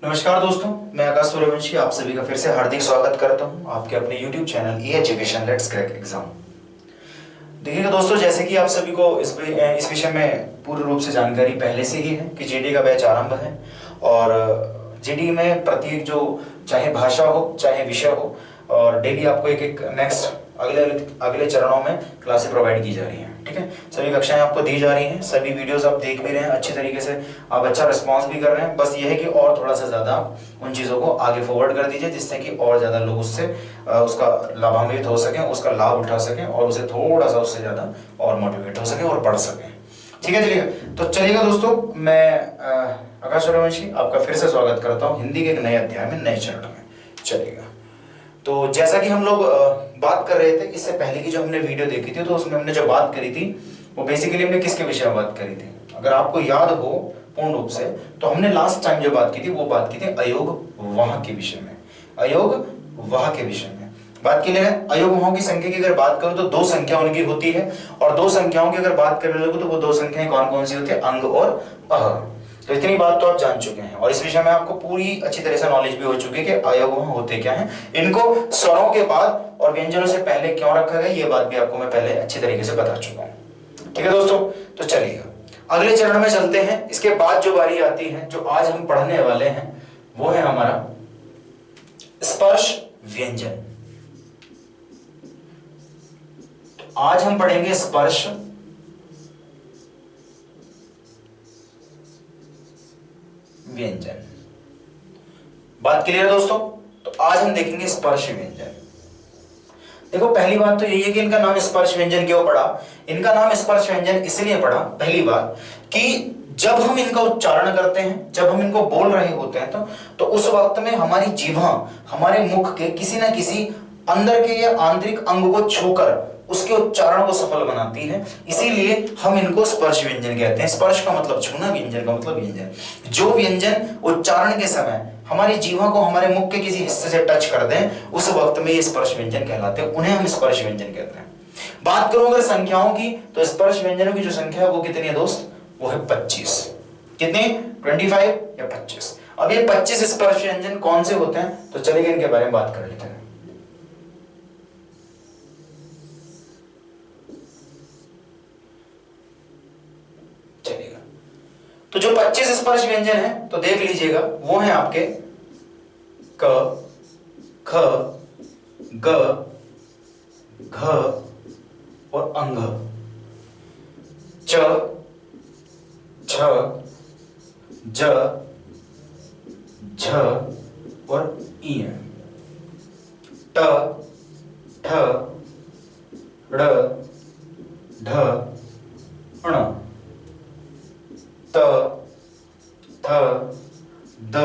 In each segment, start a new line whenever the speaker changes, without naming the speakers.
नमस्कार दोस्तों, मैं आकाश सूर्यवंशी आप सभी का फिर से हार्दिक स्वागत करता हूं आपके अपने YouTube channel E education let's crack exam. देखिएगा दोस्तों, जैसे कि आप सभी को इस विषय में पूर्ण रूप से जानकारी पहले से ही है कि जीडी का बैच आरंभ है और जीडी में प्रत्येक जो चाहे भाषा हो चाहे विषय हो और डेली आपको एक एक नेक्स्ट अगले चरणों में क्लासेस प्रोवाइड की जा रही हैं। ठीक है, सभी कक्षाएं आपको दी जा रही हैं, सभी वीडियोस आप देख भी रहे हैं, अच्छी तरीके से आप अच्छा रिस्पांस भी कर रहे हैं। बस ये है कि और थोड़ा सा ज़्यादा उन चीज़ों को आगे फॉरवर्ड कर दीजिए जिससे कि और ज़्यादा लोग उससे उसका लाभान्वित हो सकें, उसका लाभ उठा सकें और उसे थोड़ा सा उससे ज़्यादा और मोटिवेट हो सकें और पढ़ सकें। ठीक है, चलिए तो चलिएगा दोस्तों, मैं आकाश सूर्यवंशी आपका फिर से स्वागत करता हूँ हिंदी के एक नए अध्याय में, नए चरण में। चलिएगा, तो जैसा कि हम लोग बात कर रहे थे इससे पहले की जो हमने वीडियो देखी थी, तो उसमें हमने जो बात करी थी वो बेसिकली हमने किसके विषय में बात करी थी, अगर आपको याद हो पूर्ण रूप से, तो हमने लास्ट टाइम जो बात की थी वो बात की थी अयोग वाह के विषय में। अयोग वाह के विषय में बात की है। अयोग वाहों की संख्या की अगर बात करूं तो दो संख्या उनकी होती है और दो संख्याओं की अगर बात करने लगो तो वो दो संख्याएं कौन कौन सी होती है, अंग और अह। तो इतनी बात तो आप जान चुके हैं और इस विषय में आपको पूरी अच्छी तरह से नॉलेज भी हो चुकी है कि अयोग होते क्या हैं, इनको स्वरों के बाद और व्यंजनों से पहले क्यों रखा गया, ये बात भी आपको मैं पहले अच्छी तरीके से बता चुका हूं। ठीक है दोस्तों, तो चलिए अगले चरण में चलते हैं। इसके बाद जो बारी आती है, जो आज हम पढ़ने वाले हैं, वो है हमारा स्पर्श व्यंजन। तो आज हम पढ़ेंगे स्पर्श व्यंजन। बात क्लियर है दोस्तों? तो आज हम देखेंगे स्पर्श व्यंजन। देखो, पहली बात तो यही है कि इनका नाम स्पर्श व्यंजन क्यों पड़ा। इनका नाम स्पर्श व्यंजन इसलिए पड़ा, पहली बात, कि जब हम इनका उच्चारण करते हैं, जब हम इनको बोल रहे होते हैं तो उस वक्त में हमारी जीवा हमारे मुख के किसी ना किसी अंदर के या आंतरिक अंग को छूकर उसके उच्चारण को सफल बनाती है, इसीलिए हम इनको स्पर्श व्यंजन कहते हैं। स्पर्श का मतलब छूना, व्यंजन का मतलब व्यंजन। जो व्यंजन उच्चारण के समय हमारी जीवा को हमारे मुख के किसी हिस्से से टच कर दें, उस वक्त में ये स्पर्श व्यंजन कहलाते हैं, उन्हें हम स्पर्श व्यंजन कहते हैं। बात करूं अगर संख्याओं की, तो स्पर्श व्यंजनों की जो संख्या है वो कितनी है दोस्त, वो है 25। कितनी? 25 या 25। अब ये 25 स्पर्श व्यंजन कौन से होते हैं, तो चलिए इनके बारे में बात कर लेते हैं। तो जो 25 स्पर्श व्यंजन है, तो देख लीजिएगा, वो है आपके क, ख, ग, घ और अंग, च, छ, ज, झ और ई, ट, ठ, ड़, ढ, ण, त, थ, द,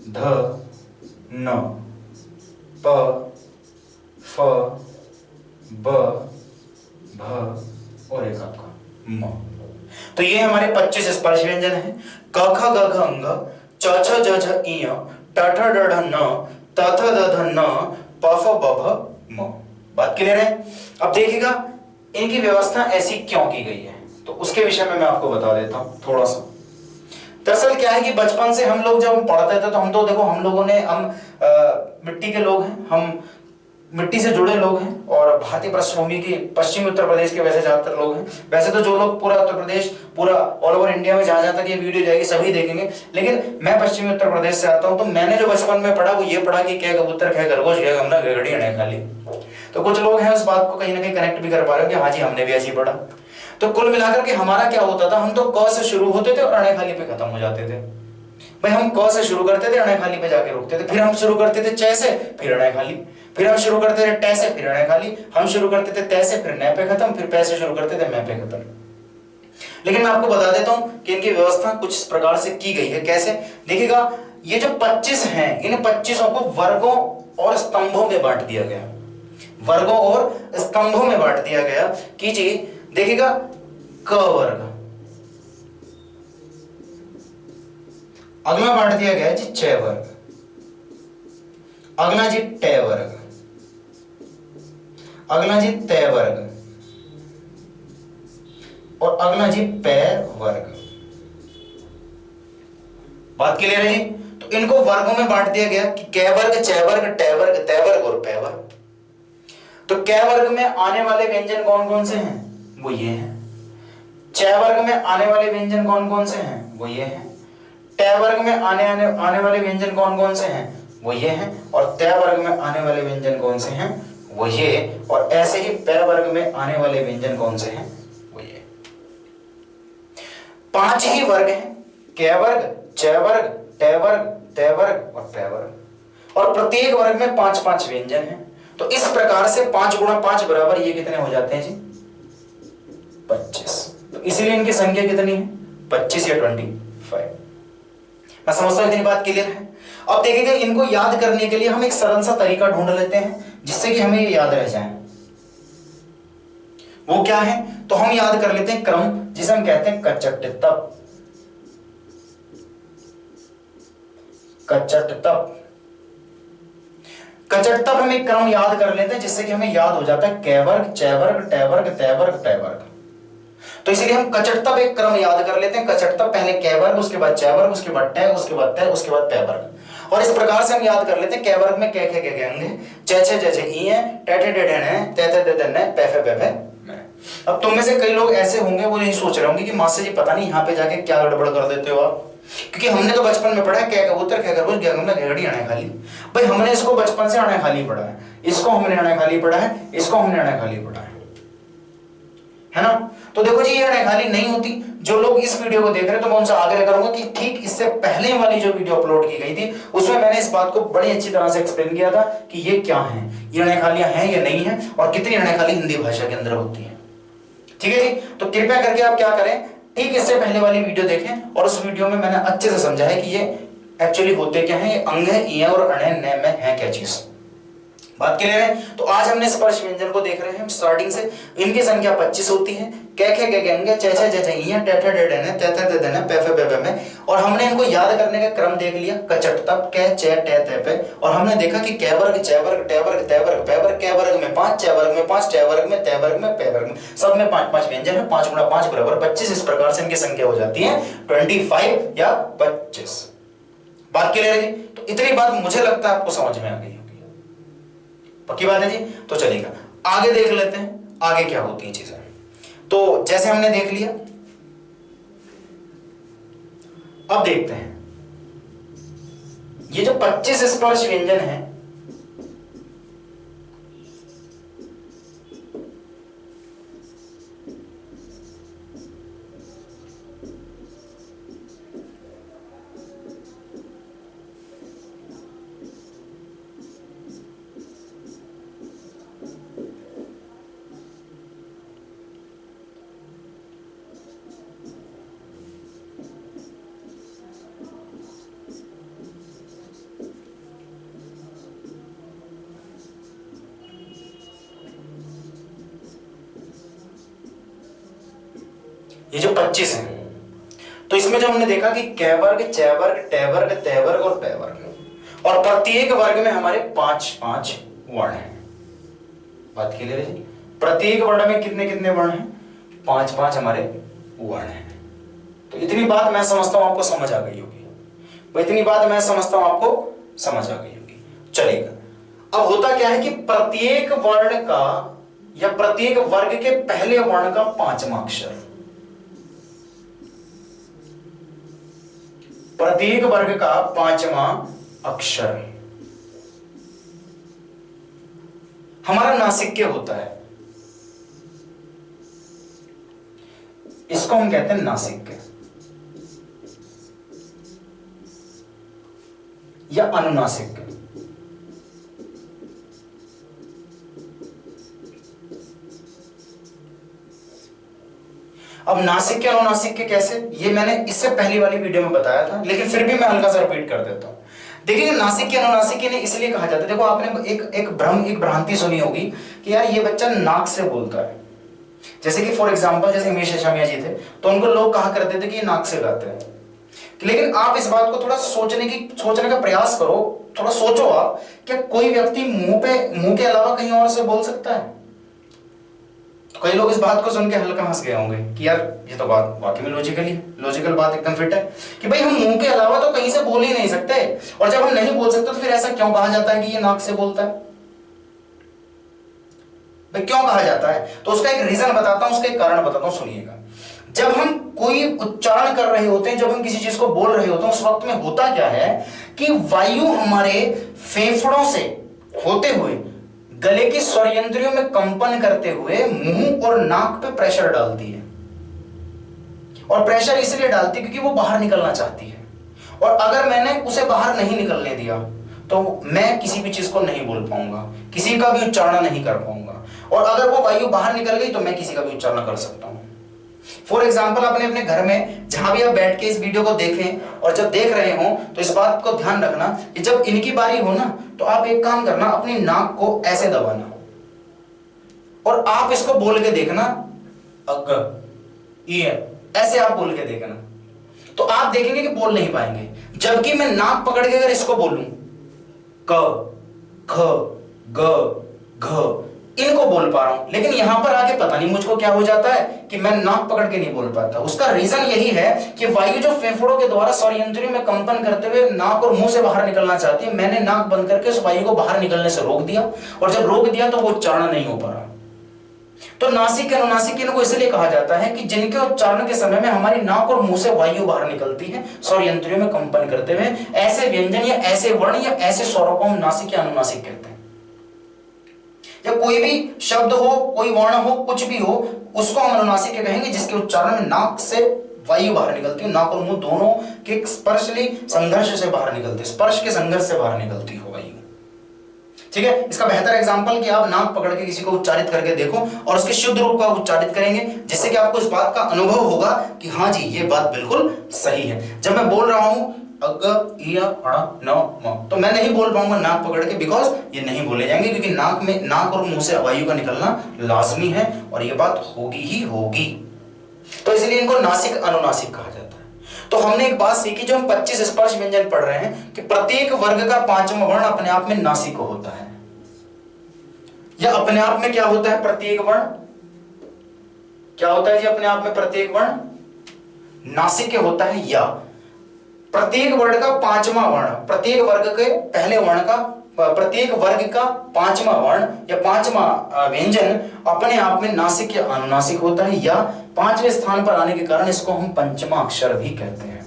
ध, न, प, फ, ब, भ और एक आपका म। तो ये हमारे 25 स्पर्श व्यंजन है। क ख ग घ अंग, च छ ज झ इ, ट ठ ड ढ न, त थ द ध न, प फ ब भ म। बात क्लियर है? अब देखिएगा इनकी व्यवस्था ऐसी क्यों की गई है, तो उसके विषय में मैं आपको बता देता हूं थोड़ा सा। दरअसल क्या है कि बचपन से हम लोग जब पढ़ते थे तो हम तो देखो, हम लोगों ने मिट्टी के लोग हैं, हम मिट्टी से जुड़े लोग हैं और भारतीय पृष्ठभूमि के पश्चिमी उत्तर प्रदेश के वैसे ज्यादातर लोग हैं। वैसे तो जो लोग पूरा उत्तर प्रदेश, पूरा ऑल ओवर इंडिया में जहां जहां तक ये वीडियो जाएगी सभी देखेंगे, लेकिन मैं पश्चिमी उत्तर प्रदेश से आता हूं, तो मैंने जो बचपन में पढ़ा वो ये पढ़ा कि क्या कबूतर, क्या खरगोश, क्या गमला, गड़गड़ी, अणे खाली। तो कुछ लोग हैं उस बात को कहीं ना कहीं कनेक्ट भी कर पा रहे हो कि हाँ जी हमने भी ऐसी पढ़ा। तो कुल मिलाकर के हमारा क्या होता था, हम तो क से शुरू होते थे और अणे खाली पे खत्म हो जाते थे। भाई हम क से शुरू करते थे, अणे खाली पे जाके रुकते थे, फिर हम शुरू करते थे च से, फिर अणे खाली, फिर हम शुरू करते थे ट से, फिर अणे खाली, हम शुरू करते थे त से, फिर न पे खत्म, फिर प से शुरू करते थे म पे खत्म। लेकिन मैं आपको बता देता हूं कि इनकी व्यवस्था कुछ इस प्रकार से की गई है। कैसे? देखिएगा, ये जो 25 हैं, इन 25 को वर्गों और स्तंभों में बांट दिया गया। वर्गों और स्तंभों में बांट दिया गया कि जी देखिएगा, क वर्ग, अगला बांट दिया गया है जी च वर्ग, अगला जी ट वर्ग, अगला जी त वर्ग और अगला जी प वर्ग। बात क्लियर है जी? तो इनको वर्गों में बांट दिया गया कि कै वर्ग, चै वर्ग, टै वर्ग, तै वर्ग और पै वर्ग। तो कै वर्ग में आने वाले व्यंजन कौन कौन से हैं? वो ये हैं। चै वर्ग में आने वाले व्यंजन कौन कौन से हैं? वो ये हैं। टै वर्ग में आने वाले व्यंजन कौन कौन से हैं? वो ये हैं। और तै वर्ग में आने वाले व्यंजन कौन से हैं? वो ये। और ऐसे ही पै वर्ग में आने वाले व्यंजन कौन से हैं? वो ये। 5 ही वर्ग हैं, कै वर्ग, चै वर्ग, टै वर्ग, तै वर्ग और पै वर्ग। और प्रत्येक वर्ग में 5-5 व्यंजन हैं। तो इस प्रकार से 5 गुणा 5 बराबर ये कितने हो जाते हैं जी? 25। तो इसलिए इनकी संख्या कितनी है? 25 या 25। मैं समझता हूं इतनी बात क्लियर है। अब देखिएगा, इनको याद करने के लिए हम एक सरल सा तरीका ढूंढ लेते हैं जिससे कि हमें ये याद रह जाए। वो क्या है? तो हम याद कर लेते हैं क्रम, जिसे हम कहते हैं कचटतप। कचटतप कचटतप हम एक क्रम याद कर लेते हैं जिससे कि हमें याद हो जाता है कै वर्ग, चै वर्ग, टै वर्ग, तै वर्ग, पै वर्ग। तो इसीलिए हम कचटतप एक क्रम याद कर लेते हैं। कचटतप पहले कै वर्ग, उसके बाद चै वर्ग, उसके बाद टै, उसके बाद तै, उसके बाद पै वर्ग। और इस प्रकार से हम याद कर लेते हैं कै वर्ग में कै खे गे अंग है, चै छे जै छे ई है, टै ठे डे डे है, तै तै दे दन है, पै फे पै फे। अब तुम में से कई लोग ऐसे होंगे, वो यही सोच रहे होंगे कि मास्टर जी पता नहीं यहाँ पे जाके क्या गड़बड़ कर देते हो आप, क्योंकि हमने तो बचपन में पढ़ा है क्या कबूतर, क्या खरगोश, क्या गमला, घेगड़ी, अणे खाली। भाई हमने इसको बचपन से अणे खाली पढ़ा है, इसको हमने अणे खाली पढ़ा है, इसको हमने अणे खाली पढ़ा है ना। तो देखो जी, ये अणे खाली नहीं होती। जो लोग इस वीडियो को देख रहे हैं, तो मैं उनसे आग्रह करूंगा कि ठीक इससे पहले वाली जो वीडियो अपलोड की गई थी उसमें मैंने इस बात को बड़ी अच्छी तरह से एक्सप्लेन किया था कि ये क्या है, ये अणे खालियां हैं या नहीं है, और कितनी अणे खाली हिंदी भाषा के अंदर होती है। ठीक है जी। तो कृपया करके आप क्या करें, ठीक इससे पहले वाली वीडियो देखें, और उस वीडियो में मैंने अच्छे से समझा है कि ये एक्चुअली होते क्या हैं, ये अंग है, ई और अणे न में है क्या चीज। बात क्लियर है। तो आज हमने स्पर्श व्यंजन को देख रहे हैं स्टार्टिंग से। इनकी संख्या 25 होती है। कै खे गे अंग, चै छे जै छे ई, टै ठे डे डे ने, तै तै दे दन है, पै फे पै फे में। और हमने इनको याद करने का क्रम देख लिया, कचटतप, कै, चै, टै, तै, पै। और हमने देखा कि कै वर्ग, चै वर्ग, टै वर्ग, तै वर्ग, पै वर्ग, कै वर्ग में 5, चै वर्ग में 5, टै वर्ग में, तै वर्ग में, पै वर्ग में, सब में 5-5 व्यंजन है। 5 गुणा 5 बराबर 25। इस प्रकार से इनकी संख्या हो जाती है 25 या 25। बात क्लियर है जी। तो इतनी बात मुझे लगता है आपको समझ में आ गई होगी, पक्की बात है जी। तो चलिएगा आगे देख लेते हैं आगे क्या होती है चीजें। तो जैसे हमने देख लिया, अब देखते हैं ये जो 25 स्पर्श व्यंजन है, ये जो 25 है, तो इसमें जो हमने देखा कि कै वर्ग, चै वर्ग, टै वर्ग, तै वर्ग और पै वर्ग, और प्रत्येक वर्ग में हमारे 5-5 वर्ण हैं। बात क्लियर है जी। प्रत्येक वर्ण में कितने कितने वर्ण हैं? 5-5 हमारे वर्ण हैं। तो इतनी बात मैं समझता हूं आपको समझ आ गई होगी। इतनी बात मैं समझता हूं आपको समझ आ गई होगी। चलिएगा, अब होता क्या है कि प्रत्येक वर्ण का या प्रत्येक वर्ग के पहले वर्ण का 5वां अक्षर, प्रत्येक वर्ग का 5वां अक्षर हमारा नासिक्य होता है। इसको हम कहते हैं नासिक्य या अनुनासिक्य। अब नासिक्य अनुनासिक्य कैसे, ये मैंने इससे पहली वाली वीडियो में बताया था, लेकिन फिर भी मैं हल्का सा रिपीट कर देता हूं। देखिए, नासिक्य अनुनासिक्य ने इसलिए कहा जाता है, देखो आपने एक भ्रांति सुनी होगी कि यार ये बच्चा नाक से बोलता है। जैसे कि फॉर एग्जांपल, जैसे हिमेश रेशमिया जी थे, तो उनको लोग कहा करते थे कि ये नाक से गाते हैं। लेकिन आप इस बात को थोड़ा सोचने का प्रयास करो, थोड़ा सोचो आप, क्या कोई व्यक्ति मुंह के अलावा कहीं और से बोल सकता है? तो कई लोग इस बात को सुन के हल्का हंस गए होंगे कि यार ये तो बात वाकई में लॉजिकल बात एकदम फिट है कि भाई हम मुंह के अलावा तो कहीं से बोल ही नहीं सकते, और जब हम नहीं बोल सकते तो फिर ऐसा क्यों कहा जाता है कि ये नाक से बोलता है? भाई क्यों कहा जाता है? तो उसका एक रीजन बताता हूं, उसका एक कारण बताता हूं, सुनिएगा। जब हम कोई उच्चारण कर रहे होते हैं, जब हम किसी चीज को बोल रहे होते हैं, उस वक्त में होता क्या है कि वायु हमारे फेफड़ों से होते हुए गले की स्वर यंत्रियों में कंपन करते हुए मुंह और नाक पे प्रेशर डालती है, और प्रेशर इसलिए डालती है क्योंकि वो बाहर निकलना चाहती है। और अगर मैंने उसे बाहर नहीं निकलने दिया तो मैं किसी भी चीज को नहीं बोल पाऊंगा, किसी का भी उच्चारण नहीं कर पाऊंगा, और अगर वो वायु बाहर निकल गई तो मैं किसी का भी उच्चारण कर सकता हूं। फॉर एग्जाम्पल, आपने अपने घर में जहां भी आप बैठ के इस वीडियो को देखें और जब देख रहे हो तो इस बात को ध्यान रखना कि जब इनकी बारी हो ना तो आप एक काम करना, अपनी नाक को ऐसे दबाना और आप इसको बोल के देखना, अग ये ऐसे आप बोल के देखना, तो आप देखेंगे कि बोल नहीं पाएंगे। जबकि मैं नाक पकड़ के अगर इसको बोलूं क ख ग घ, इनको बोल पा रहा हूं, लेकिन यहां पर आके पता नहीं मुझको क्या हो जाता है कि मैं नाक पकड़ के नहीं बोल पाता। उसका रीजन यही है कि वायु जो फेफड़ों के द्वारा स्वर यंत्रियों में कंपन करते हुए नाक और मुंह से बाहर निकलना चाहती है, मैंने नाक बंद करके उस वायु को बाहर निकलने से रोक दिया, और जब रोक दिया तो वो उच्चारण नहीं हो पा रहा। तो नासिक अनुनासिक इनको इसलिए कहा जाता है कि जिनके उच्चारण के समय में हमारी नाक और मुंह से वायु बाहर निकलती है स्वर यंत्रियों में कंपन करते हुए, ऐसे व्यंजन या ऐसे वर्ण या ऐसे स्वरों को हम नासिक या अनुनासिक कहते हैं। या कोई भी शब्द हो, कोई वर्ण हो, कुछ भी हो, उसको हम अनुनासिक कहेंगे जिसके उच्चारण में नाक से वायु बाहर निकलती है, नाक और मुंह दोनों के स्पर्शली संघर्ष से बाहर निकलती है, स्पर्श के संघर्ष से बाहर निकलती हो वायु। ठीक है, इसका बेहतर एग्जांपल कि आप नाक पकड़ के किसी को उच्चारित करके देखो और उसके शुद्ध रूप को आप उच्चारित करेंगे, जिससे कि आपको इस बात का अनुभव होगा कि हाँ जी ये बात बिल्कुल सही है। जब मैं बोल रहा हूं अग इया अण न म, तो मैं नहीं बोल पाऊंगा नाक पकड़ के, बिकॉज ये नहीं बोले जाएंगे, क्योंकि नाक और मुंह से वायु का निकलना लाजमी है और ये बात होगी ही होगी। तो इसलिए इनको नासिक अनुनासिक कहा जाता है। तो हमने एक बात सीखी, जो हम 25 स्पर्श व्यंजन पढ़ रहे हैं, कि प्रत्येक वर्ग का 5वां वर्ण अपने आप में नासिक होता है, या अपने आप में क्या होता है, प्रत्येक वर्ण क्या होता है जी, अपने आप में प्रत्येक वर्ण नासिक होता है, या प्रत्येक वर्ण का 5वां वर्ण, प्रत्येक वर्ग के पहले वर्ण का, प्रत्येक वर्ग का 5वां वर्ण या 5वां व्यंजन अपने आप में नासिक या अनुनासिक होता है, या 5वें स्थान पर आने के कारण इसको हम पंचमा अक्षर भी कहते हैं।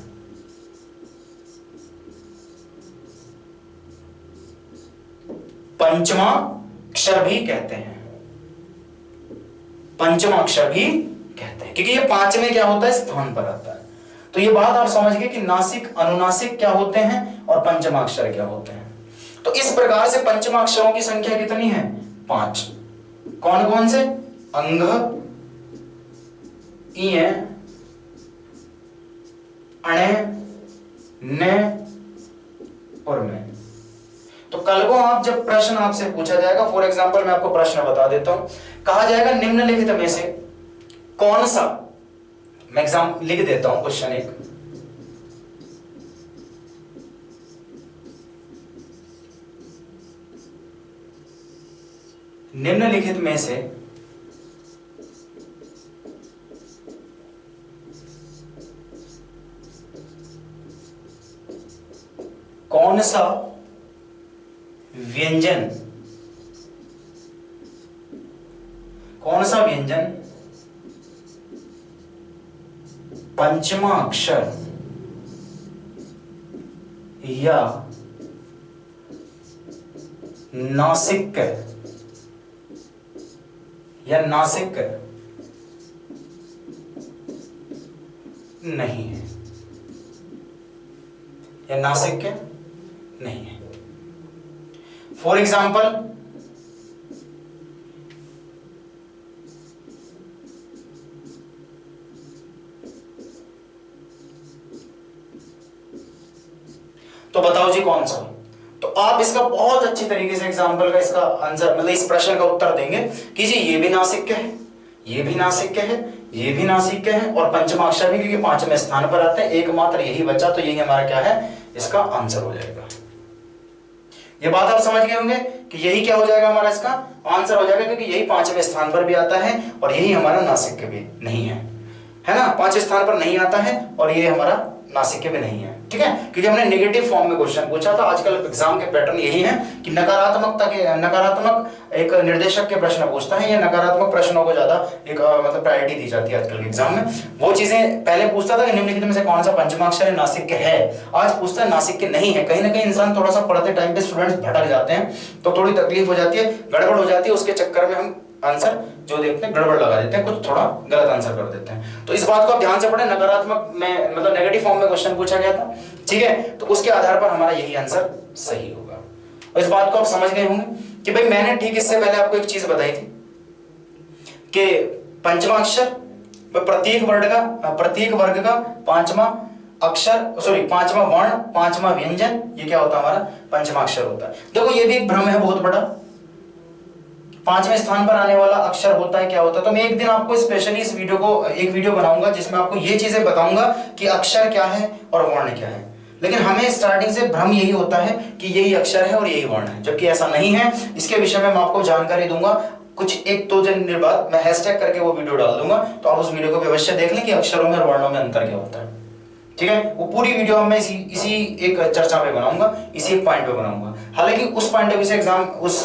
पंचमा अक्षर भी कहते हैं, पंचमा अक्षर भी कहते हैं, क्योंकि ये 5वें क्या होता है, स्थान पर आता है। तो ये बात आप समझ गए कि नासिक अनुनासिक क्या होते हैं और पंचमाक्षर क्या होते हैं। तो इस प्रकार से पंचमाक्षरों की संख्या कितनी है, 5। कौन कौन से, अंग, इय, अणे, ने और मैं। तो कल को आप जब प्रश्न आपसे पूछा जाएगा, फॉर एग्जांपल मैं आपको प्रश्न बता देता हूं, कहा जाएगा निम्नलिखित में से कौन सा, मैं एग्जाम लिख देता हूं क्वेश्चन एक, निम्नलिखित में से कौन सा व्यंजन, कौन सा व्यंजन पंचमा अक्षर या नासिक या नासिक नहीं है, या नासिक नहीं है। फॉर एग्जाम्पल, तो बताओ जी कौन सा। तो आप इसका बहुत अच्छी तरीके से एग्जाम्पल का इसका आंसर, मतलब इस प्रश्न का उत्तर देंगे कि जी ये भी नासिक है, ये भी नासिक है, ये भी नासिक है, और पंचमाक्षर भी, क्योंकि 5वें स्थान पर आते हैं, एकमात्र यही बचा, तो यही हमारा क्या है, इसका आंसर हो जाएगा। ये बात आप समझ गए होंगे कि यही क्या हो जाएगा हमारा इसका आंसर हो जाएगा, क्योंकि यही 5वें स्थान पर भी आता है और यही हमारा नासिक भी नहीं है ना, 5वें स्थान पर नहीं आता है और ये हमारा नासिक भी नहीं है। ठीक है, क्योंकि हमने नेगेटिव फॉर्म में क्वेश्चन पूछा था। आजकल एग्जाम के पैटर्न यही है कि नकारात्मक एक निर्देशक के प्रश्न पूछता है, या नकारात्मक प्रश्नों को ज्यादा एक मतलब प्रायोरिटी दी जाती है आजकल के एग्जाम में। वो चीजें पहले पूछता था कि निम्नलिखित में से कौन सा पंचमाक्षर है नासिक के है, आज पूछता है नासिक के नहीं है। कहीं ना कहीं इंसान थोड़ा सा पढ़ते टाइम पे स्टूडेंट्स भटक जाते हैं, तो थोड़ी तकलीफ हो जाती है, गड़बड़ हो जाती है, उसके चक्कर में हम आंसर जो देखते हैं गड़बड़ लगा देते हैं, कुछ थोड़ा गलत आंसर कर देते हैं। तो इस बात को आप ध्यान से पढ़ें, नकारात्मक में मतलब नेगेटिव फॉर्म में क्वेश्चन पूछा गया था, ठीक है, तो उसके आधार पर हमारा यही आंसर सही होगा। और इस बात को आप समझ गए होंगे कि भाई मैंने ठीक इससे पहले आपको एक चीज बताई थी कि पंचमाक्षर प्रत्येक वर्ग का पांचवा वर्ण, पांचवा व्यंजन, ये क्या होता है हमारा पंचमाक्षर होता है। देखो ये भी एक भ्रम है बहुत बड़ा, 5वें स्थान पर आने वाला अक्षर होता है क्या होता है। तो मैं एक दिन आपको स्पेशली इस वीडियो को एक वीडियो बनाऊंगा जिसमें आपको ये चीजें बताऊंगा कि अक्षर क्या है और वर्ण क्या है। लेकिन हमें स्टार्टिंग से भ्रम यही होता है कि यही अक्षर है और यही वर्ण है, जबकि ऐसा नहीं है। इसके विषय में मैं आपको जानकारी दूंगा कुछ 1-2 दिन बाद, मैं हैशटैग करके वो वीडियो डाल दूंगा, तो आप उस वीडियो को भी अवश्य देख लें कि अक्षरों में और वर्णों में अंतर क्या होता है। ठीक है, वो पूरी वीडियो मैं इसी एक चर्चा पे बनाऊंगा, इसी एक पॉइंट पे बनाऊंगा। हालांकि उस पॉइंट ऑफ व्यू से एग्जाम, उस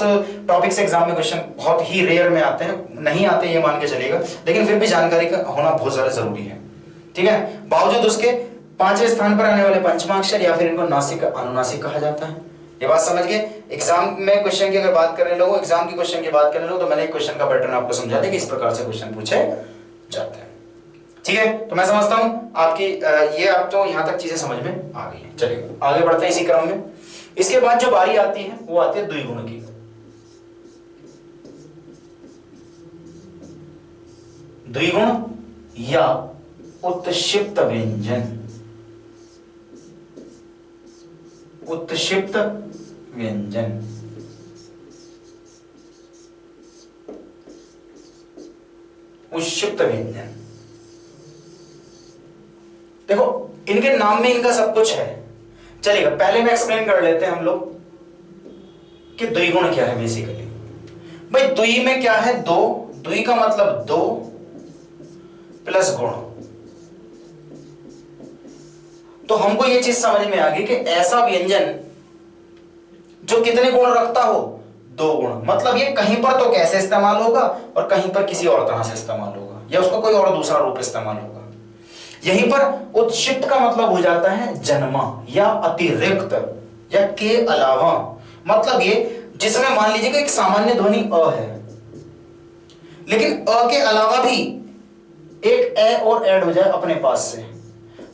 टॉपिक से एग्जाम में क्वेश्चन बहुत ही रेयर में आते हैं, नहीं आते ये मान के चलेगा, लेकिन फिर भी जानकारी का होना बहुत ज्यादा जरूरी है। ठीक है, बावजूद उसके 5वें स्थान पर आने वाले पंचमाक्षर या फिर इनको नासिक अनुनासिक कहा जाता है। ये बात समझ गए। एग्जाम में क्वेश्चन की अगर बात करने लोगों, एग्जाम की क्वेश्चन की बात करने लोगों, तो मैंने एक क्वेश्चन का पैटर्न आपको समझा दिया कि इस प्रकार से क्वेश्चन पूछे जाते हैं। ठीक है, तो मैं समझता हूं आपकी ये आप तो यहां तक चीजें समझ में आ गई हैं। चलिए आगे बढ़ते हैं इसी क्रम में। इसके बाद जो बारी आती है वो आती है द्विगुण की। द्विगुण या उत्क्षिप्त व्यंजन, उत्क्षिप्त व्यंजन, उत्क्षिप्त व्यंजन। देखो इनके नाम में इनका सब कुछ है, चलेगा। पहले में एक्सप्लेन कर लेते हैं हम लोग कि द्विगुण क्या है। बेसिकली भाई द्वि में क्या है, दो, द्वि का मतलब दो प्लस गुण। तो हमको ये चीज समझ में आ गई कि ऐसा व्यंजन जो कितने गुण रखता हो, 2 गुण। मतलब ये कहीं पर तो कैसे इस्तेमाल होगा और कहीं पर किसी और तरह से इस्तेमाल होगा, या उसका कोई और दूसरा रूप इस्तेमाल होगा। यहीं पर उत्क्षिप्त का मतलब हो जाता है जन्मा या अतिरिक्त या के अलावा। मतलब ये जिसमें मान लीजिए कि एक सामान्य ध्वनि अ है, लेकिन अ के अलावा भी एक ए और ऐड हो जाए अपने पास से,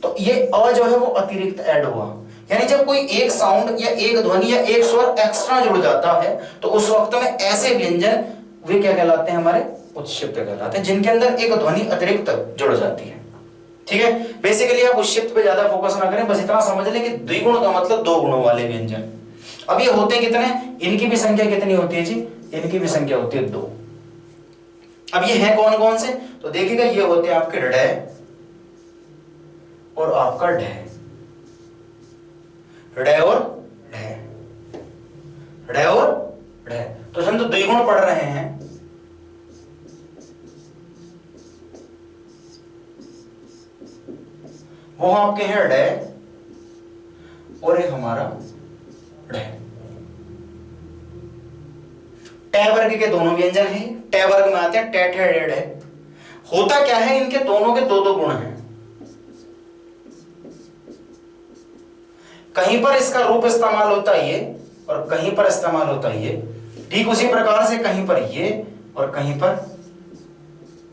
तो ये अ जो है वो अतिरिक्त ऐड हुआ। यानी जब कोई एक साउंड या एक ध्वनि या एक स्वर एक्स्ट्रा जुड़ जाता है, तो उस वक्त में ऐसे व्यंजन वे क्या कहलाते हैं, हमारे उत्क्षिप्त कहलाते हैं, जिनके अंदर एक ध्वनि अतिरिक्त जुड़ जाती है। ठीक है, बेसिकली आप उत्क्षिप्त पे ज्यादा फोकस ना करें, बस इतना समझ लें कि द्विगुण का मतलब 2 गुणों वाले व्यंजन। अब ये होते कितने, इनकी भी संख्या कितनी होती है जी, इनकी भी संख्या होती है 2। अब ये हैं कौन कौन से, तो देखिएगा ये होते हैं आपके ड और आपका ढ, ड और ढ, ढ और ढ। तो हम तो द्विगुण पढ़ रहे हैं, वो आपके हैं ड और एक हमारा ढ। ट वर्ग के दोनों व्यंजन हैं, ट वर्ग में आते हैं ट ठ ड ढ। होता क्या है, इनके दोनों के 2-2 गुण हैं। कहीं पर इसका रूप इस्तेमाल होता है ये और कहीं पर इस्तेमाल होता है ये। ठीक उसी प्रकार से कहीं पर ये और कहीं पर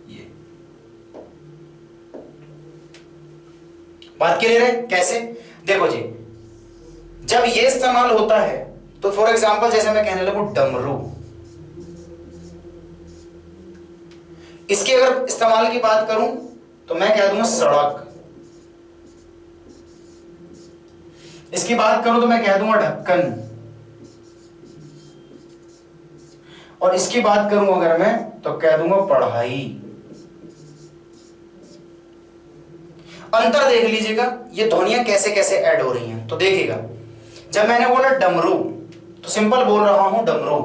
ये। बात क्लियर है कैसे, देखो जी, जब ये इस्तेमाल होता है तो फॉर एग्जांपल जैसे मैं कहने लगूं डमरू, इसके अगर इस्तेमाल की बात करूं तो मैं कह दूंगा सड़क। इसकी बात करूं तो मैं कह दूंगा ढक्कन। और इसकी बात करूं अगर मैं तो कह दूंगा पढ़ाई। अंतर देख लीजिएगा ये ध्वनियां कैसे कैसे ऐड हो रही हैं। तो देखिएगा, जब मैंने बोला डमरू तो सिंपल बोल रहा हूं डमरू।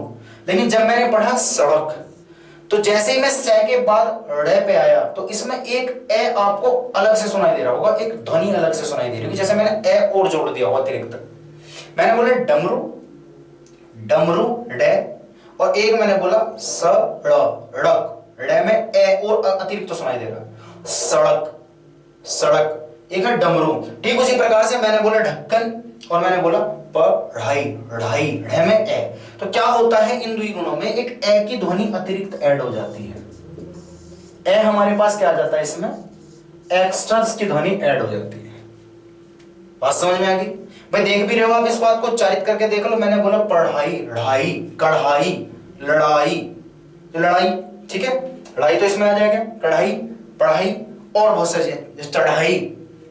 लेकिन जब मैंने पढ़ा सड़क, तो जैसे ही मैं स के बाद ड़ पे आया तो इसमें एक ए आपको अलग से सुनाई दे रहा होगा, एक ध्वनि अलग से सुनाई दे रही होगी, जैसे मैंने ए और जोड़ दिया होगा अतिरिक्त। मैंने बोला डमरू, डमरू डे, और एक मैंने बोला सड़क, ड़ में ए और अतिरिक्त तो सुनाई दे रहा, सड़क, सड़क, एक है डमरू। ठीक उसी प्रकार से मैंने बोला ढक्कन और मैंने बोला पढ़ाई, ढाई, ढ में ए। तो क्या होता है, इन द्विगुणों में एक ए की ध्वनि अतिरिक्त ऐड हो जाती है। ए हमारे पास क्या आ जाता है, इसमें एक्स्ट्रास की ध्वनि ऐड हो जाती है। बात समझ में आ गई भाई? देख भी रहे हो आप, इस बात को उच्चारित करके देख लो। मैंने बोला पढ़ाई, ढाई, कढ़ाई, लड़ाई, लड़ाई, ठीक है, लड़ाई तो इसमें आ जाएगा, कढ़ाई, पढ़ाई और बहुत सारे चढ़ाई,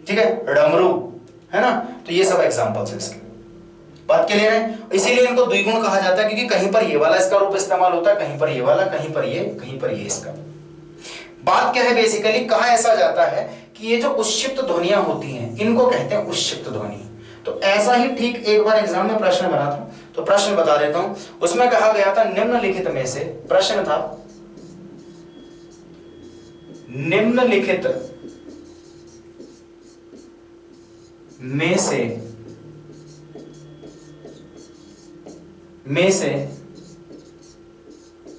ठीक है, डमरू, है ना। तो ये सब एग्जांपल्स है इसके। बात क्लियर है? इसीलिए इनको द्विगुण कहा जाता है, क्योंकि कहीं पर ये वाला इसका रूप इस्तेमाल होता है, कहीं पर ये वाला, कहीं पर ये, कहीं पर ये इसका। बात क्या है बेसिकली, कहा ऐसा जाता है कि ये जो उच्छिप्त ध्वनियां होती हैं इनको कहते हैं उच्छिप्त ध्वनि। तो ऐसा ही ठीक एक बार एग्जाम में प्रश्न बना था, तो प्रश्न बता देता हूं। उसमें कहा गया था निम्नलिखित में से, प्रश्न था निम्नलिखित में से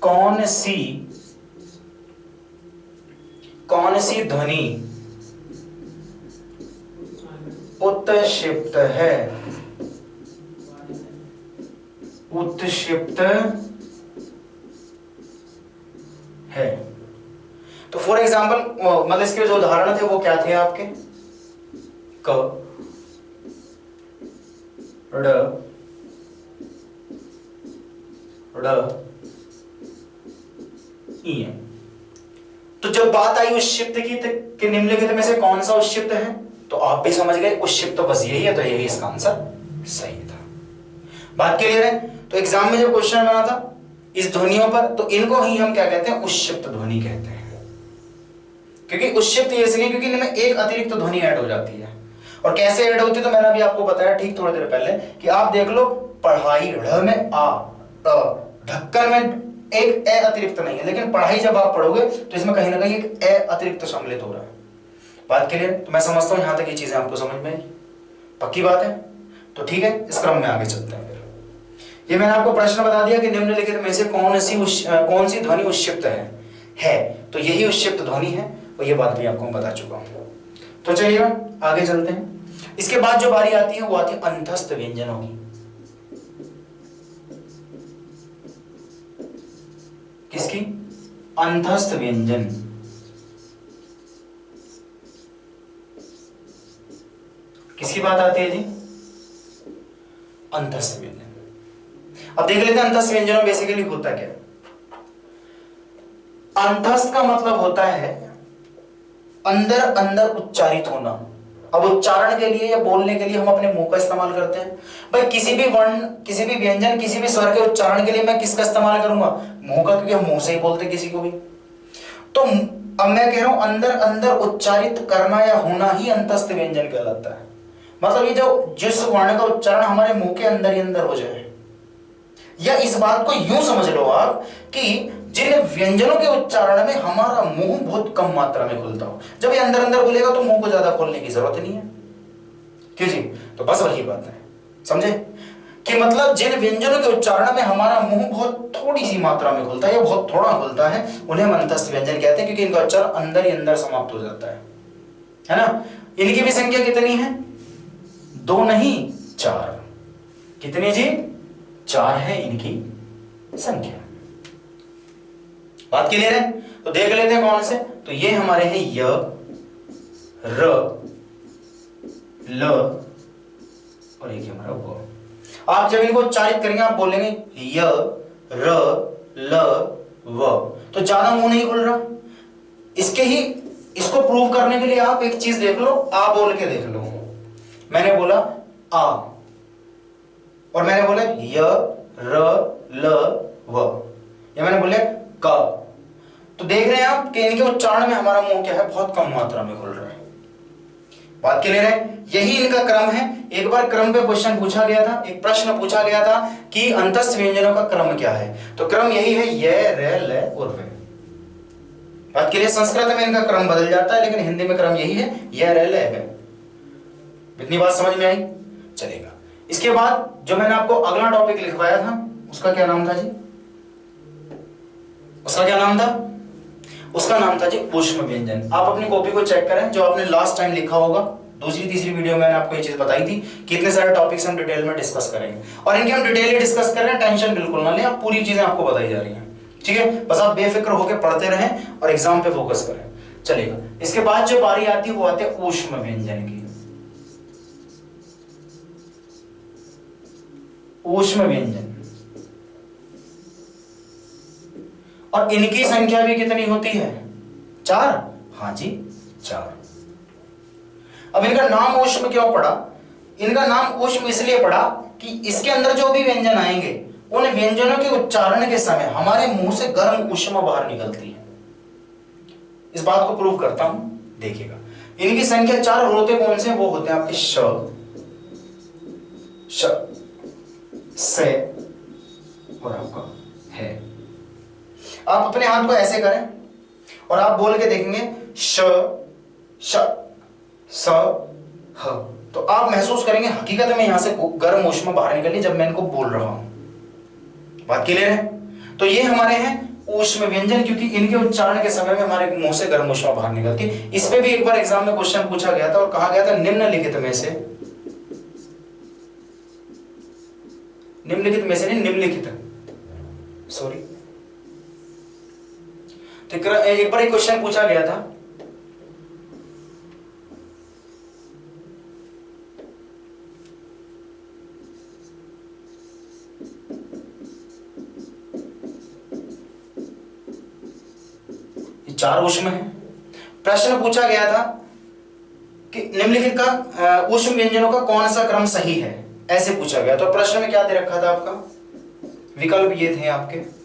कौन सी ध्वनि उत्क्षिप्त है, उत्क्षिप्त है। तो फॉर एग्जाम्पल मतलब इसके जो उदाहरण थे वो क्या थे आपके, क, ड़, ई। तो जब बात आई उच्छिप्त की कि निम्नलिखित में से कौन सा उच्छिप्त है, तो आप भी समझ गए उच्छिप्त तो बस यही है, तो यही इसका आंसर सही था। बात क्लियर है? तो एग्जाम में जब क्वेश्चन बना था इस ध्वनियों पर, तो इनको ही हम क्या कहते हैं, उच्छिप्त ध्वनि कहते हैं। क्योंकि उच्छिप्त इसलिए क्योंकि इनमें एक अतिरिक्त ध्वनि ऐड हो जाती है। और कैसे ऐड होती है, तो मैंने अभी आपको बताया ठीक थोड़ी देर पहले कि आप देख लो, पढ़ाई ढ़ में आ, ढक्कन में एक ए अतिरिक्त नहीं है, लेकिन पढ़ाई जब आप पढ़ोगे तो इसमें कहीं ना कहीं एक ए अतिरिक्त सम्मिलित हो रहा है। बात क्लियर? तो मैं समझता हूं यहां तक ये चीजें आपको समझ में आई, पक्की बात है। तो ठीक है, इस क्रम में आगे चलते हैं। फिर ये मैंने आपको प्रश्न बता दिया कि निम्नलिखित में से कौन सी ध्वनि उच्छिप्त है, तो यही उच्छिप्त ध्वनि है, और ये बात भी आपको बता चुका हूं। तो चलिए आगे चलते हैं। इसके बाद जो बारी आती है वो आती है अंतस्थ व्यंजनों की। किसकी? अंतस्थ व्यंजन। किसकी बात आती है जी? अंतस्थ व्यंजन। अब देख लेते हैं अंतस्थ व्यंजनों बेसिकली होता क्या। अंतस्थ का मतलब होता है अंदर अंदर उच्चारित होना। अब उच्चारण के लिए या बोलने के लिए हम अपने मुंह का इस्तेमाल करते हैं। भाई किसी भी वर्ण, किसी भी व्यंजन, किसी भी स्वर के उच्चारण के लिए मैं किसका इस्तेमाल करूंगा? मुंह का, क्योंकि हम मुंह से ही बोलते हैं किसी को भी। तो अब मैं कह रहा हूं अंदर अंदर उच्चारित करना या होना ही अंतस्थ व्यंजन कहलाता है। मतलब ये जो जिस वर्ण का उच्चारण हमारे मुंह के अंदर ही अंदर हो जाए, या इस बात को यूं समझ लो आप कि जिन व्यंजनों के उच्चारण में हमारा मुंह बहुत कम मात्रा में खुलता हो। जब ये अंदर अंदर बोलेगा तो मुंह को ज्यादा खोलने की जरूरत नहीं है, क्यों जी? तो बस वही बात है, समझे कि मतलब जिन व्यंजनों के उच्चारण में हमारा मुंह बहुत थोड़ी सी मात्रा में खुलता है या बहुत थोड़ा खुलता है, उन्हें हम अंतस्थ व्यंजन कहते हैं, क्योंकि इनका उच्चारण अंदर ही अंदर समाप्त हो जाता है ना। इनकी भी संख्या कितनी है? 2 नहीं 4। कितनी जी? 4 है इनकी संख्या। बात क्लियर है? तो देख लेते हैं कौन से। तो ये हमारे हैं य, र, ल और एक हमारा व। आप जब इनको उच्चारित करेंगे आप बोलेंगे य, र, ल, व, तो ज्यादा मुंह नहीं खुल रहा। इसको प्रूव करने के लिए आप एक चीज देख लो, आ बोल के देख लो। मैंने बोला आ और मैंने बोला य, र, ल, व, या मैंने बोले क। तो देख रहे हैं आप कि इनके उच्चारण में हमारा मुंह क्या है, बहुत कम मात्रा में खुल रहा है। बात क्लियर है? यही इनका क्रम है। एक बार क्रम पे क्वेश्चन पूछा गया था, एक प्रश्न पूछा गया था कि अंतस्थ व्यंजनों का क्रम क्या है, तो क्रम यही है य, रे, ल और वे। बात क्लियर? संस्कृत में इनका क्रम बदल जाता है, लेकिन हिंदी में क्रम यही है य, रे, ल, वे। इतनी बात समझ में आई? चलेगा। इसके बाद जो मैंने आपको अगला टॉपिक लिखवाया था उसका क्या नाम था जी? उसका क्या नाम था? उसका नाम था जी ऊष्म व्यंजन। आप अपनी कॉपी को चेक करें, जो आपने लास्ट टाइम लिखा होगा, दूसरी तीसरी वीडियो में मैंने आपको ये चीज बताई थी कि इतने सारे टॉपिक्स हम डिटेल में डिस्कस करेंगे, और इनके हम डिटेल डिस्कस कर रहे हैं, टेंशन बिल्कुल ना लें, आप पूरी चीजें आपको बताई जा रही हैं, ठीक है? बस आप बेफिक्र होकर पढ़ते रहें और एग्जाम पे फोकस करें। चलेगा। इसके बाद जो बारी आती है वो आती है ऊष्म व्यंजन की। ऊष्म व्यंजन, और इनकी संख्या भी कितनी होती है? 4। हाँ जी, 4। अब इनका नाम ऊष्म क्यों पड़ा? इनका नाम ऊष्म इसलिए पड़ा कि इसके अंदर जो भी व्यंजन आएंगे उन व्यंजनों के उच्चारण के समय हमारे मुंह से गर्म ऊष्मा बाहर निकलती है। इस बात को प्रूव करता हूं, देखिएगा। इनकी संख्या 4 होते कौन से? वो होते हैं आपके श, से और आपका है। आप अपने हाथ को ऐसे करें और आप बोल के देखेंगे श, श, स, ह, तो आप महसूस करेंगे हकीकत में यहां से गर्म ऊष्मा बाहर निकली जब मैं इनको बोल रहा हूं। बात क्लियर है? तो ये हमारे हैं ऊष्म व्यंजन, क्योंकि इनके उच्चारण के समय में हमारे मुंह से गर्म ऊष्मा बाहर निकलती। इस पे भी एक बार एग्जाम में क्वेश्चन पूछा गया था और कहा गया था निम्नलिखित में से, निम्नलिखित में से नहीं, निम्नलिखित, सॉरी, तो एक बार एक क्वेश्चन पूछा गया था, ये 4 ऊष्म है। प्रश्न पूछा गया था कि निम्नलिखित का ऊष्म व्यंजनों का कौन सा क्रम सही है, ऐसे पूछा गया। तो प्रश्न में क्या दे रखा था आपका? विकल्प ये थे आपके,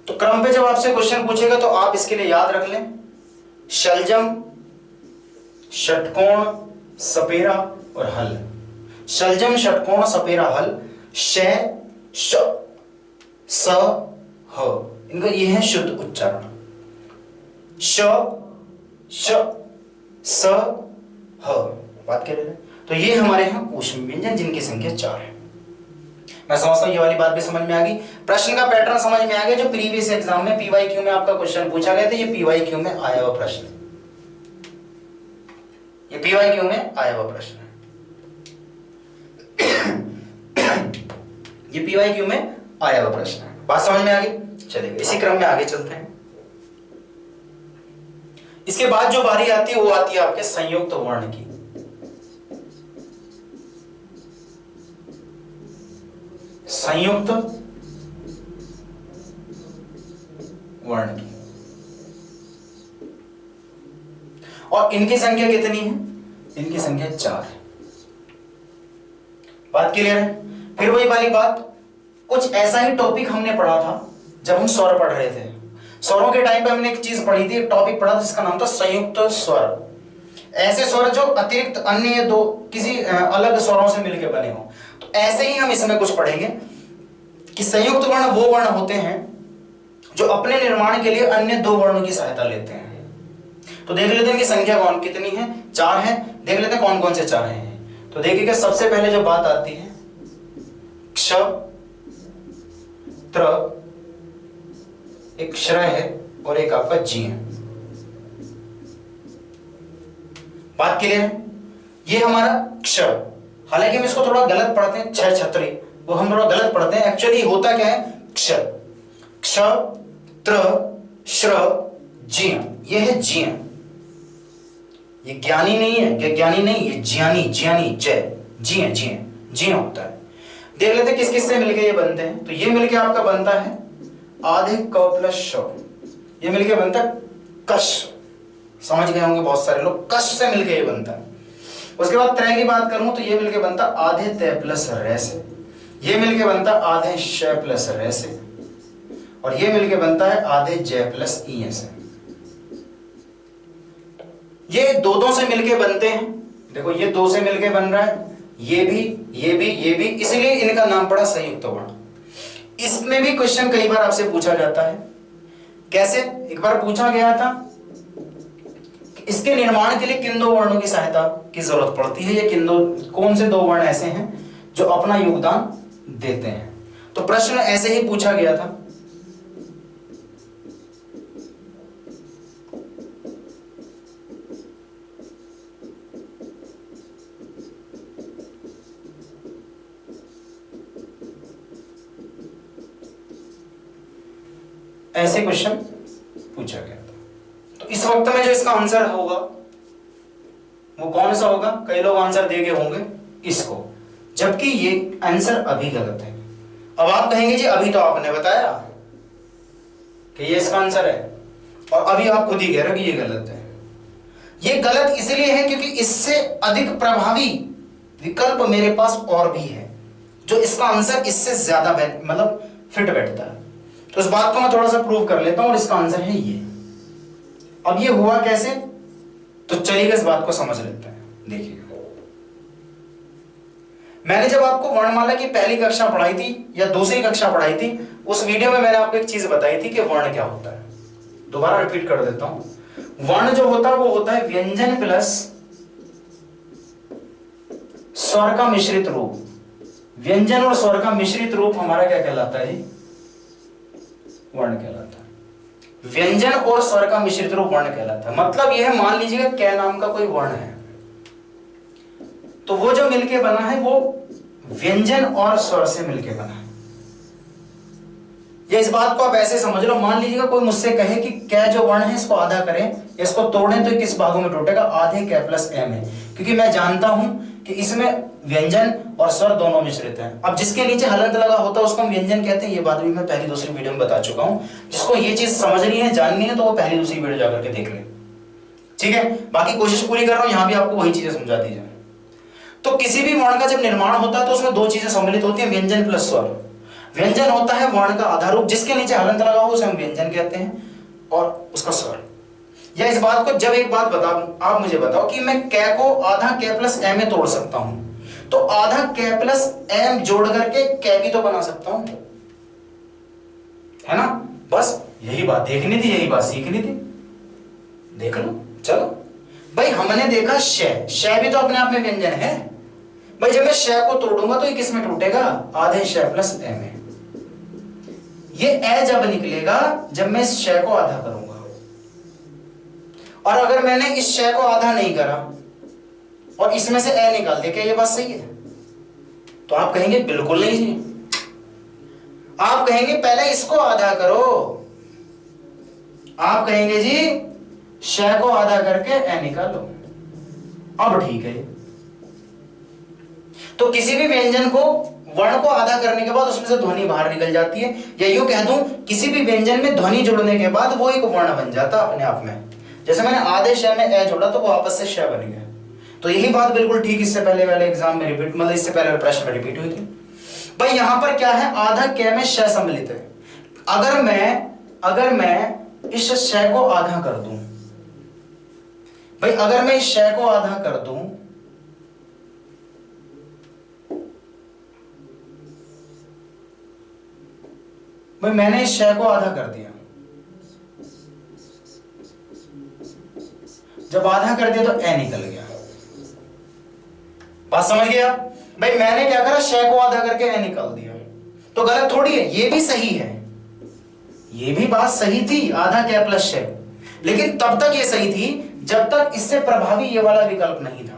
तो क्रम पे जब आपसे क्वेश्चन पूछेगा तो आप इसके लिए याद रख लें शलजम, षटकोण, सपेरा और हल। शलजम, षटकोण, सपेरा, हल, श, श, स, ह, इनका ये है शुद्ध उच्चारण। श, श, स, ह। बात कह रहे हैं, तो ये हमारे यहाँ ऊष्म व्यंजन जिनकी संख्या 4 है। मैं समझता हूं ये वाली बात भी समझ में आ गई। प्रश्न का पैटर्न समझ में आ गया। जो प्रीवियस एग्जाम में पीवाईक्यू में आपका क्वेश्चन पूछा गया था, ये पीवाईक्यू में आया हुआ प्रश्न, ये पीवाईक्यू में आया हुआ प्रश्न है। ये पीवाईक्यू में आया हुआ प्रश्न है। बात समझ में आ गई? चलेगा, इसी क्रम में आगे चलते हैं। इसके बाद जो बारी आती है वो आती है आपके संयुक्त वर्ण की। संयुक्त वर्ण की, और इनकी संख्या कितनी है? इनकी संख्या 4 है। बात क्लियर है? फिर वही वाली बात, कुछ ऐसा ही टॉपिक हमने पढ़ा था जब हम स्वर पढ़ रहे थे। स्वरों के टाइम पे हमने एक चीज पढ़ी थी, एक टॉपिक पढ़ा था जिसका नाम था संयुक्त स्वर। ऐसे स्वर जो अतिरिक्त अन्य दो किसी अलग स्वरों से मिलकर बने हो। तो ऐसे ही हम इसमें कुछ पढ़ेंगे कि संयुक्त वर्ण वो वर्ण होते हैं जो अपने निर्माण के लिए अन्य 2 वर्णों की सहायता लेते हैं। तो देख लेते हैं कि संख्या कौन कितनी है? 4 है। देख लेते हैं कौन कौन से 4 हैं। तो देखिएगा, सबसे पहले जो बात आती है क्ष, त्र, एक श्र है और एक आपका जी है। बात क्लियर है? ये हमारा क्ष, हालांकि हम इसको थोड़ा गलत पढ़ते हैं, 6 छत्री, वो हम थोड़ा गलत पढ़ते हैं। एक्चुअली होता क्या है? क्ष, क्ष, त्र, श्र, जी, ये है जी। ये ज्ञानी नहीं है, क्या ज्ञानी नहीं, ये ज्ञानी, ज्ञानी, जय, जी है, जी है, जी होता है। देख लेते किस किस से मिलके ये बनते हैं। तो ये मिलके आपका बनता है आधे क प्लस श, ये मिलके बनता है कश। समझ गए होंगे बहुत सारे लोग, कश से मिलके ये बनता है। उसके बाद त्रय की बात करूं तो ये मिलके बनता आधे तय प्लस रे से, ये मिलके बनता आधे श प्लस रे से, और ये मिलके बनता है आधे जय प्लस ई से। ये दो से मिलके बनते हैं। देखो ये दो से मिलके बन रहा है, ये भी, ये भी, ये भी, इसलिए इनका नाम पड़ा संयुक्त वर्ण। इसमें भी क्वेश्चन कई बार आपसे पूछा जाता है। कैसे? एक बार पूछा गया था कि इसके निर्माण के लिए किन दो वर्णों की सहायता की जरूरत पड़ती है, या कौन से दो वर्ण ऐसे हैं जो अपना योगदान देते हैं। तो प्रश्न ऐसे ही पूछा गया था। ऐसे क्वेश्चन पूछा गया था। तो इस वक्त में जो इसका आंसर होगा वो कौन सा होगा? कई लोग आंसर दे गए होंगे इसको, जबकि ये आंसर अभी गलत है। अब आप कहेंगे जी अभी तो आपने बताया कि ये इसका आंसर है, और अभी आप खुद ही कह रहे हो कि ये गलत है। ये गलत इसलिए है क्योंकि इससे अधिक प्रभावी विकल्प मेरे पास और भी है, जो इसका आंसर इससे ज्यादा मतलब फिट बैठता है। तो इस बात को मैं थोड़ा सा प्रूव कर लेता हूं, और इसका आंसर है ये। अब ये हुआ कैसे? तो चलिए इस बात को समझ लेते हैं। देखिए, मैंने जब आपको वर्णमाला की पहली कक्षा पढ़ाई थी या दूसरी कक्षा पढ़ाई थी, उस वीडियो में मैंने आपको एक चीज बताई थी कि वर्ण क्या होता है। दोबारा रिपीट कर देता हूं। वर्ण जो होता है वो होता है व्यंजन प्लस स्वर का मिश्रित रूप। व्यंजन और स्वर का मिश्रित रूप हमारा क्या कहलाता है? वर्ण कहलाता है। व्यंजन और स्वर का मिश्रित रूप वर्ण कहलाता है। मतलब यह है, मान लीजिएगा कै नाम का कोई वर्ण है, तो वो जो मिलके बना है वो व्यंजन और स्वर से मिलके बना है। या इस बात को आप ऐसे समझ लो, मान लीजिएगा कोई मुझसे कहे कि कै जो वर्ण है इसको आधा करें, इसको तोड़ें, तो किस भागों में टूटेगा? आधे कै प्लस एम है, क्योंकि मैं जानता हूं कि इसमें व्यंजन और स्वर दोनों मिश्रित हैं। अब जिसके नीचे हलंत लगा होता है उसको हम व्यंजन कहते हैं। ये बात भी मैं पहली दूसरी वीडियो में बता चुका हूं। जिसको ये चीज समझनी है, जाननी है, तो वो पहली दूसरी वीडियो जाकर के देख ले। ठीक है, बाकी कोशिश पूरी कर रहा हूं यहां भी आपको वही चीजें समझा दी जाए। तो किसी भी वर्ण का जब निर्माण होता है तो उसमें दो चीजें सम्मिलित होती है, व्यंजन प्लस स्वर। व्यंजन होता है वर्ण का आधार रूप, जिसके नीचे हलंत लगा हो उसे हम व्यंजन कहते हैं, और उसका स्वर। या इस बात को जब एक बात बताऊं, आप मुझे बताओ कि मैं कै को आधा कै प्लस एम में तोड़ सकता हूं, तो आधा कै प्लस एम जोड़ करके कै भी तो बना सकता हूं, है ना? बस यही बात देखनी थी, यही बात सीखनी थी। देख लो, चलो भाई। हमने देखा शय भी तो अपने आप में व्यंजन है भाई। जब मैं शय को तोड़ूंगा तो ये किस में टूटेगा? आधे शय प्लस ए में। ये ए जब निकलेगा जब मैं इस शय को आधा करूंगा, और अगर मैंने इस शय को आधा नहीं करा और इसमें से ए निकाल दिया, क्या ये बात सही है? तो आप कहेंगे बिल्कुल नहीं जी। आप कहेंगे पहले इसको आधा करो, आप कहेंगे जी शय को आधा करके ए निकालो, अब ठीक है। तो किसी भी व्यंजन को, वर्ण को आधा करने के बाद उसमें से ध्वनि बाहर निकल जाती है, या यूं कह दूं किसी भी व्यंजन में ध्वनि जोड़ने के बाद वो एक वर्ण बन जाता अपने आप में। जैसे मैंने आधे शय में ए जोड़ा तो वो आपस से शय बन गया। तो यही बात बिल्कुल ठीक इससे पहले वाले एग्जाम में रिपीट, मतलब इससे पहले प्रश्न में रिपीट हुई थी भाई। यहां पर क्या है? आधा कै में शय सम्मिलित है। अगर मैं इस शय को आधा कर दूं भाई, अगर मैं इस शय को आधा कर दूं, भाई मैंने इस शय को आधा कर दिया। जब आधा कर दिया तो ए निकल गया। बात समझ गया भाई? मैंने क्या करा? शय को आधा करके ए निकाल दिया। तो गलत थोड़ी है, ये भी सही है, ये भी बात सही थी, आधा कै प्लस शय। लेकिन तब तक ये सही थी जब तक इससे प्रभावी ये वाला विकल्प नहीं था।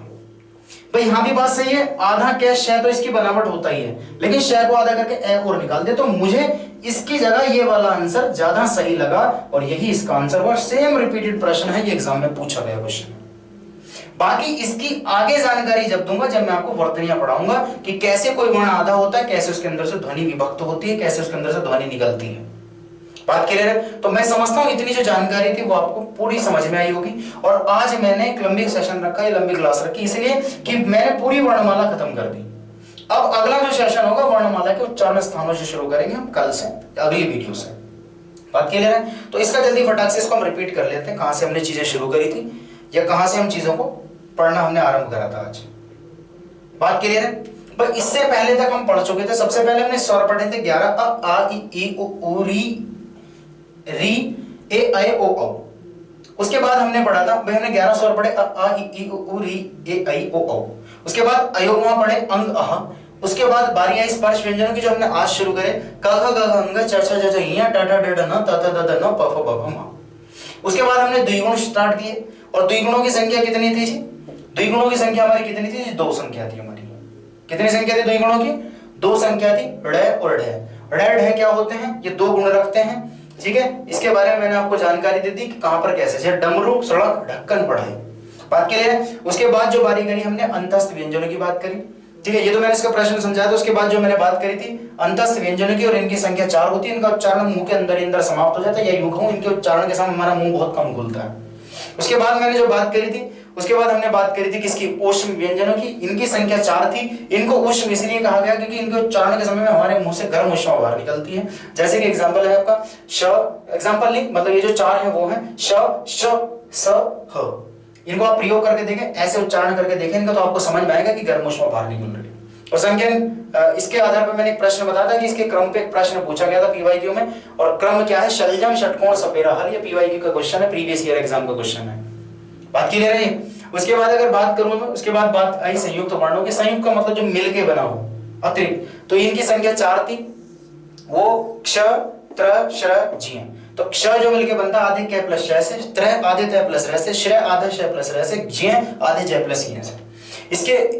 भाई यहां भी बात सही है, आधा कै शय तो इसकी बनावट होता ही है, लेकिन शय को आधा करके ए और निकाल दे, तो मुझे इसकी जगह ये वाला आंसर ज्यादा सही लगा, और यही इसका आंसर हुआ। सेम रिपीटेड प्रश्न है, ये एग्जाम में पूछा गया क्वेश्चन। बाकी इसकी आगे जानकारी जब दूंगा जब मैं आपको वर्तनियां पढ़ाऊंगा कि कैसे कोई वर्ण आधा होता है, कैसे उसके अंदर से ध्वनि विभक्त होती है, कैसे उसके अंदर से ध्वनि निकलती है। बात क्लियर है? तो मैं समझता हूं इतनी जो जानकारी थी वो आपको पूरी समझ में आई होगी। और आज मैंने एक लंबी सेशन रखा है, लंबी क्लास रखी इसलिए कि मैंने पूरी वर्णमाला खत्म कर दी। अब अगला जो सेशन होगा वर्णमाला के उच्चारण स्थानों से शुरू करेंगे हम कल से, अगली वीडियो से। बात क्लियर है? तो इसका जल्दी फटाक से इसको हम रिपीट कर लेते हैं, कहां से हमने चीजें शुरू करी थी या कहां से हम चीजों को पढ़ना हमने आरंभ करा था आज। बात क्लियर है? पर इससे पहले तक हम पढ़ चुके थे। सबसे पहले हमने स्वर पढ़े थे 11 अ आ इ उ री ए ऐ ओ औ। उसके बाद हमने पढ़ा था भाई, हमने 11 स्वर पढ़े अ आ इ उ री ए ऐ ओ औ। उसके बाद अयोगमा पढ़े अंग अह। उसके बाद बारी आई स्पर्श व्यंजनों की जो हमने आज शुरू करे क ख ग घ अंग च छ ज झ ञ ट ठ ड ढ न त थ द ध न प फ ब भ म। उसके बाद हमने द्विगुण स्टार्ट किए और द्विगुणों की संख्या कितनी थी जी? द्विगुणों की संख्या हमारी कितनी थी? दो संख्या थी हमारी। कितनी संख्या थी द्विगुणों की? दो संख्या थी, ड़ और ढ। ड़ ढ क्या होते हैं? ये दो गुण रखते हैं, ठीक है। इसके बारे में मैंने आपको जानकारी दे दी कि कहां पर कैसे, जैसे डमरू, सड़क, ढक्कन पढ़ाई। बात क्लियर है? उसके बाद जो बारी करी हमने अंतस्थ व्यंजनों की बात करी, ठीक है। ये तो मैंने इसका प्रश्न समझाया था। उसके बाद जो मैंने बात करी थी अंतस्थ व्यंजनों की, और इनकी संख्या 4 होती है। इनका उच्चारण मुंह के अंदर समाप्त हो जाता है, या यूं कहूं इनके उच्चारण के समय हमारा मुंह बहुत कम खुलता है। उसके बाद मैंने जो बात करी थी, उसके बाद हमने बात करी थी किसकी? ऊष्म व्यंजनों की। इनकी संख्या 4 थी। इनको ऊष्म इसलिए कहा गया क्योंकि इनके उच्चारण के समय में हमारे मुंह से गर्म ऊष्मा बाहर निकलती है। जैसे कि एग्जांपल है आपका श, एग्जांपल नहीं, मतलब ये जो 4 है वो है श, श, स, ह। इनको आप प्रयोग करके देखें, ऐसे उच्चारण करके देखें इनका, तो आपको समझ में आएगा कि गर्म ऊष्मा बाहर निकल रही है। और संख्या इसके आधार पर मैंने एक प्रश्न बताया था कि इसके क्रम पे एक प्रश्न पूछा गया था पीवाईक्यू में, और क्रम क्या है? शलजम, षटकोण, सपेरा हल। ये पीवाईक्यू का क्वेश्चन है, प्रीवियस ईयर एग्जाम का क्वेश्चन है। बात क्लियर है? उसके बाद अगर बात करूं मैं, उसके बाद बात आई संयुक्त वर्णों की। संयुक्त का मतलब जो मिलके बना हो, अतिरिक्त। तो इनकी संख्या 4 थी, वो क्ष, त्र, श्र, ज्ञ। तो क्ष जो मिलके बनता आधे क प्लस श से, त्र आधे त प्लस र से, श्र आधे श प्लस र से, ज्ञ आधे ज प्लस ञ से।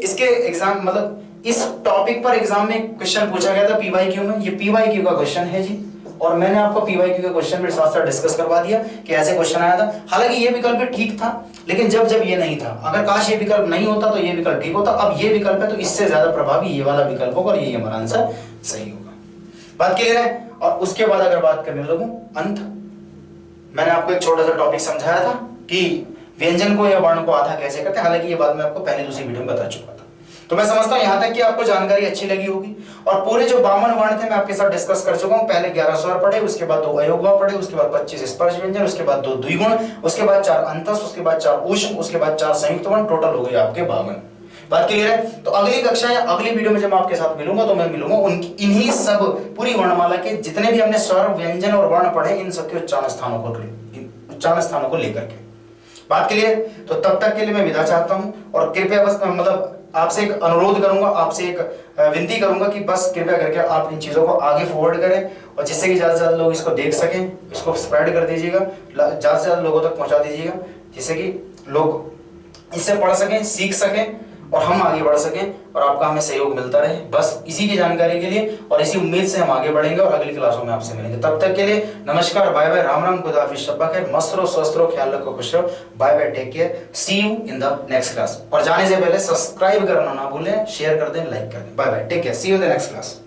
इसके एग्जाम मतलब इस टॉपिक पर एग्जाम में क्वेश्चन पूछा गया था पीवाईक्यू में। ये पीवाईक्यू का क्वेश्चन है जी, और मैंने आपको पीवाईक्यू का क्वेश्चन भी साथ साथ डिस्कस करवा दिया कि ऐसे क्वेश्चन आया था। हालांकि ये विकल्प भी ठीक था, लेकिन जब ये नहीं था। अगर काश ये विकल्प नहीं होता तो ये विकल्प ठीक होता। अब ये विकल्प है तो इससे ज्यादा प्रभावी ये वाला विकल्प होगा, और ये हमारा आंसर सही होगा। बात क्लियर है? और उसके बाद अगर बात करने लगूं अंत, मैंने आपको एक छोटा सा टॉपिक समझाया था कि व्यंजन को या वर्ण को आधा कैसे करते हैं। हालांकि ये बात मैं आपको पहले दूसरी वीडियो में बता चुका था। तो मैं समझता हूं यहां तक कि आपको जानकारी अच्छी लगी होगी। और पूरे जो 52 वर्ण थे मैं आपके साथ डिस्कस कर चुका हूं। पहले 11 स्वर पढ़े, उसके बाद 2 अयोगवा पढ़े, उसके बाद 25 स्पर्श व्यंजन, उसके बाद 2 द्विगुण, उसके बाद 4 अंतस्थ, उसके बाद 4 ऊष्म, उसके बाद 4 संयुक्त वर्ण। टोटल हो गए आपके 52। बात क्लियर है? तो अगली कक्षा या अगली वीडियो में जब आपके साथ मिलूंगा तो मैं मिलूंगा इन्हीं सब पूरी वर्णमाला के जितने भी हमने स्वर, व्यंजन और वर्ण पढ़े, इन सबके उच्चारण स्थानों को लेकर के। बात क्लियर? तो तब तक के लिए मैं विदा चाहता हूं, और कृपया बस मतलब आपसे एक अनुरोध करूंगा, आपसे एक विनती करूंगा कि बस कृपया करके आप इन चीजों को आगे फॉरवर्ड करें, और जिससे कि ज्यादा से ज्यादा लोग इसको देख सकें। इसको स्प्रेड कर दीजिएगा, ज्यादा से ज्यादा लोगों तक पहुंचा दीजिएगा, जिससे कि लोग इससे पढ़ सकें, सीख सकें, और हम आगे बढ़ सकें, और आपका हमें सहयोग मिलता रहे। बस इसी की जानकारी के लिए और इसी उम्मीद से हम आगे बढ़ेंगे और अगली क्लासों में आपसे मिलेंगे। तब तक के लिए नमस्कार, बाय बाय, राम राम, खुदा हाफिज़, शब्बा खैर, मस्त रहो, स्वस्थ रहो, ख्याल रखो, खुश रहो, bye bye, take care, see you in the next class. और जाने से पहले सब्सक्राइब करना ना भूलें, शेयर कर दें, लाइक कर दें। Bye bye, take care, see you in the next class.